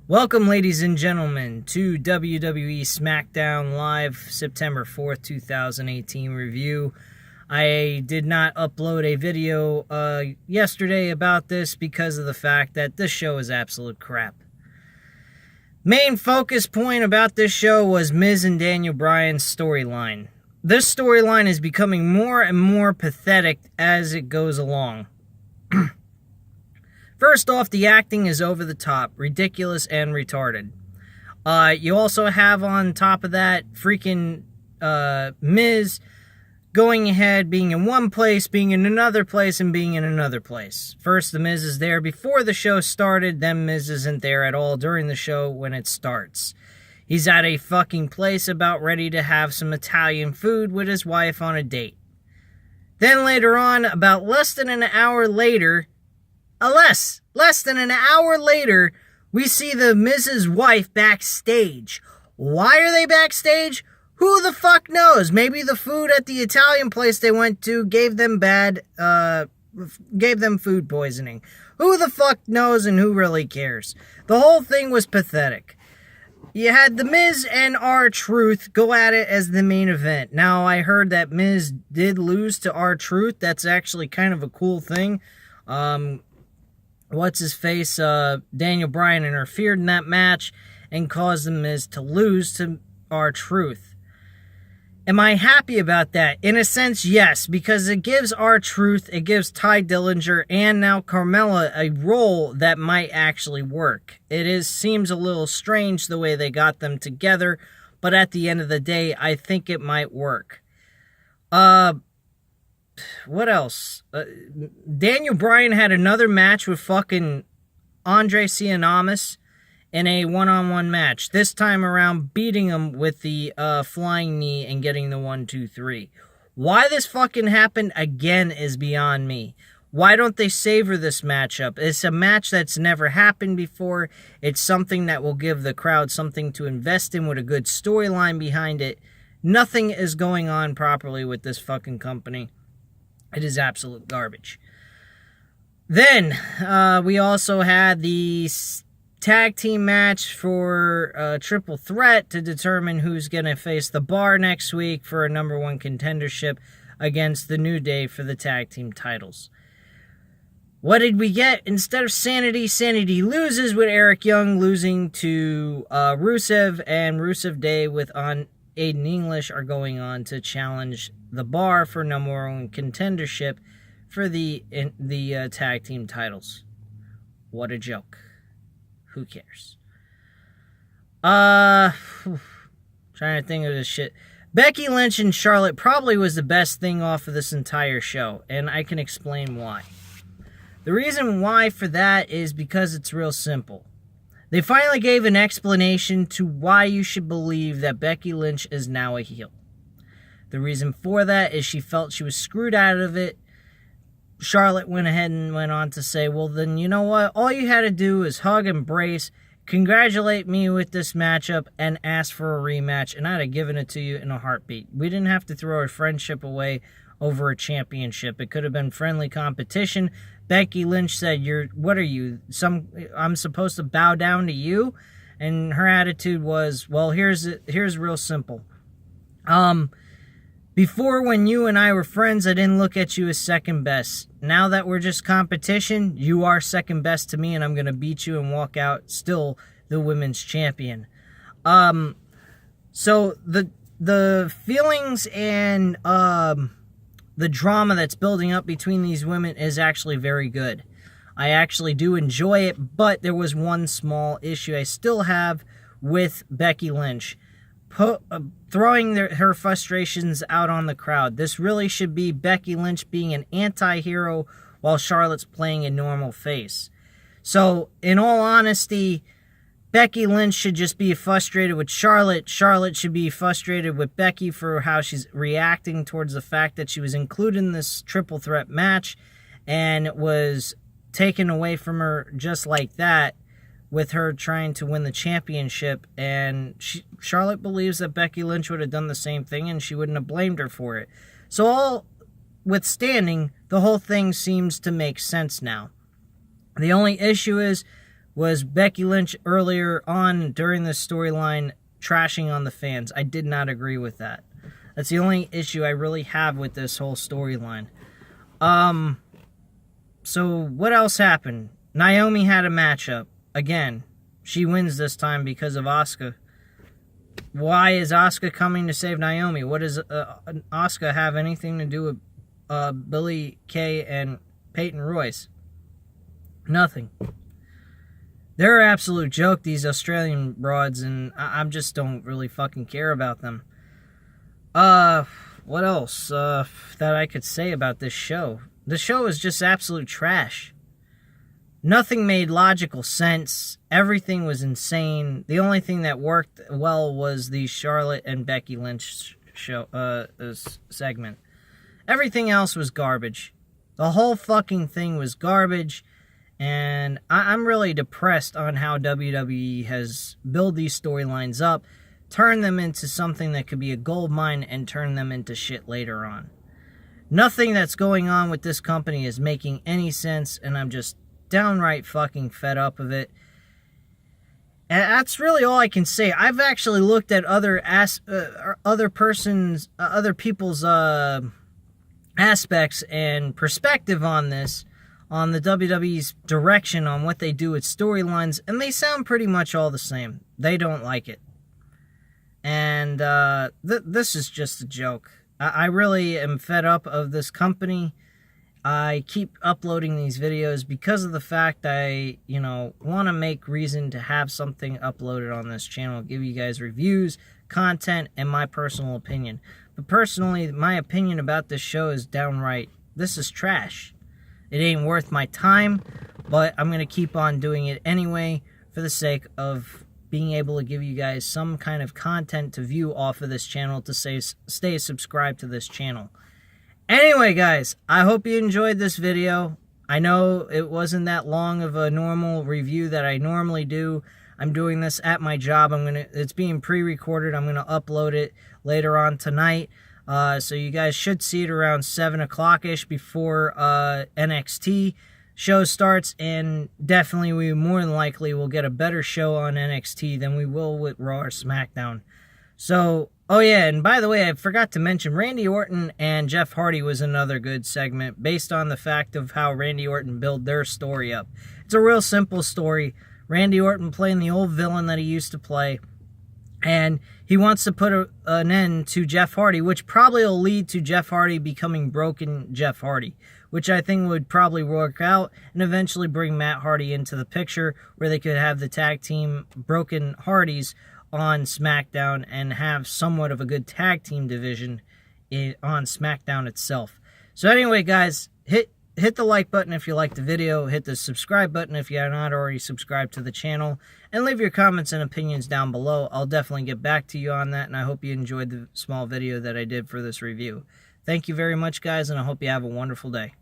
Welcome, ladies and gentlemen, to WWE Smackdown Live September 4th, 2018 review. I did not upload a video yesterday about this because of the fact that this show is absolute crap. Main focus point about this show was Miz and Daniel Bryan's storyline. This storyline is becoming more and more pathetic as it goes along. First off, the acting is over the top, ridiculous, and retarded. You also have on top of that freaking Miz going ahead, being in one place, being in another place, and being in another place. First, the Miz is there before the show started, then Miz isn't there at all during the show when it starts. He's at a fucking place about ready to have some Italian food with his wife on a date. Then later on, about less than an hour later, we see the Miz's wife backstage. Why are they backstage? Who the fuck knows? Maybe the food at the Italian place they went to gave them food poisoning. Who the fuck knows and who really cares? The whole thing was pathetic. You had the Miz and R-Truth go at it as the main event. Now, I heard that Miz did lose to R-Truth. That's actually kind of a cool thing. What's-his-face, Daniel Bryan interfered in that match and caused the Miz to lose to R-Truth. Am I happy about that? In a sense, yes, because it gives R-Truth, it gives Ty Dillinger, and now Carmella a role that might actually work. Seems a little strange the way they got them together, but at the end of the day, I think it might work. What else? Daniel Bryan had another match with fucking Andre Cien in a one-on-one match. This time around, beating him with the flying knee and getting the 1-2-3. Why this fucking happened again is beyond me. Why don't they savor this matchup? It's a match that's never happened before. It's something that will give the crowd something to invest in with a good storyline behind it. Nothing is going on properly with this fucking company. It is absolute garbage. Then, we also had the tag team match for Triple Threat to determine who's going to face the Bar next week for a number one contendership against the New Day for the tag team titles. What did we get? Instead of Sanity, Sanity loses with Eric Young losing to Rusev, and Rusev Day with Aiden English are going on to challenge the Bar for number one contendership for the tag team titles. What a joke. Who cares? Trying to think of this shit. Becky Lynch and Charlotte probably was the best thing off of this entire show, and I can explain why. The reason why for that is because it's real simple. They finally gave an explanation to why you should believe that Becky Lynch is now a heel. The reason for that is she felt she was screwed out of it. Charlotte went ahead and went on to say, well, then you know what? All you had to do is hug, embrace, congratulate me with this matchup, and ask for a rematch, and I'd have given it to you in a heartbeat. We didn't have to throw our friendship away over a championship. It could have been friendly competition. Becky Lynch said, what are you? I'm supposed to bow down to you? And her attitude was, well, here's real simple. Before, when you and I were friends, I didn't look at you as second best. Now that we're just competition, you are second best to me, and I'm going to beat you and walk out still the women's champion. So the feelings and the drama that's building up between these women is actually very good. I actually do enjoy it, but there was one small issue I still have with Becky Lynch. Throwing her frustrations out on the crowd. This really should be Becky Lynch being an anti-hero while Charlotte's playing a normal face. So, in all honesty, Becky Lynch should just be frustrated with Charlotte. Charlotte should be frustrated with Becky for how she's reacting towards the fact that she was included in this triple threat match and was taken away from her just like that, with her trying to win the championship, and Charlotte believes that Becky Lynch would have done the same thing and she wouldn't have blamed her for it. So all withstanding, the whole thing seems to make sense now. The only issue is was Becky Lynch earlier on during this storyline trashing on the fans. I did not agree with that. That's the only issue I really have with this whole storyline. So what else happened? Naomi had a matchup. Again, she wins this time because of Asuka. Why is Asuka coming to save Naomi? What does Asuka have anything to do with Billie Kay and Peyton Royce? Nothing. They're an absolute joke, these Australian broads, and I just don't really fucking care about them. What else that I could say about this show? The show is just absolute trash. Nothing made logical sense. Everything was insane. The only thing that worked well was the Charlotte and Becky Lynch show segment. Everything else was garbage. The whole fucking thing was garbage. And I'm really depressed on how WWE has built these storylines up, turned them into something that could be a gold mine, and turn them into shit later on. Nothing that's going on with this company is making any sense, and I'm just downright fucking fed up of it. And that's really all I can say. I've actually looked at other people's aspects and perspective on this, on the WWE's direction on what they do with storylines, and they sound pretty much all the same. They don't like it. And this is just a joke. I really am fed up of this company. I keep uploading these videos because of the fact I, want to make reason to have something uploaded on this channel, give you guys reviews, content, and my personal opinion. But personally, my opinion about this show is downright, this is trash. It ain't worth my time, but I'm going to keep on doing it anyway for the sake of being able to give you guys some kind of content to view off of this channel, to stay subscribed to this channel. Anyway, guys, I hope you enjoyed this video. I know it wasn't that long of a normal review that I normally do. I'm doing this at my job. It's being pre-recorded. I'm going to upload it later on tonight. So you guys should see it around 7 o'clock-ish before NXT show starts. And definitely, we more than likely will get a better show on NXT than we will with Raw or SmackDown. So, oh yeah, and by the way, I forgot to mention, Randy Orton and Jeff Hardy was another good segment based on the fact of how Randy Orton built their story up. It's a real simple story. Randy Orton playing the old villain that he used to play, and he wants to put an end to Jeff Hardy, which probably will lead to Jeff Hardy becoming broken Jeff Hardy, which I think would probably work out and eventually bring Matt Hardy into the picture where they could have the tag team Broken Hardys on SmackDown and have somewhat of a good tag team division on SmackDown itself. So anyway, guys, hit the like button if you liked the video, hit the subscribe button if you are not already subscribed to the channel, and leave your comments and opinions down below. I'll definitely get back to you on that, and I hope you enjoyed the small video that I did for this review. Thank you very much, guys, and I hope you have a wonderful day.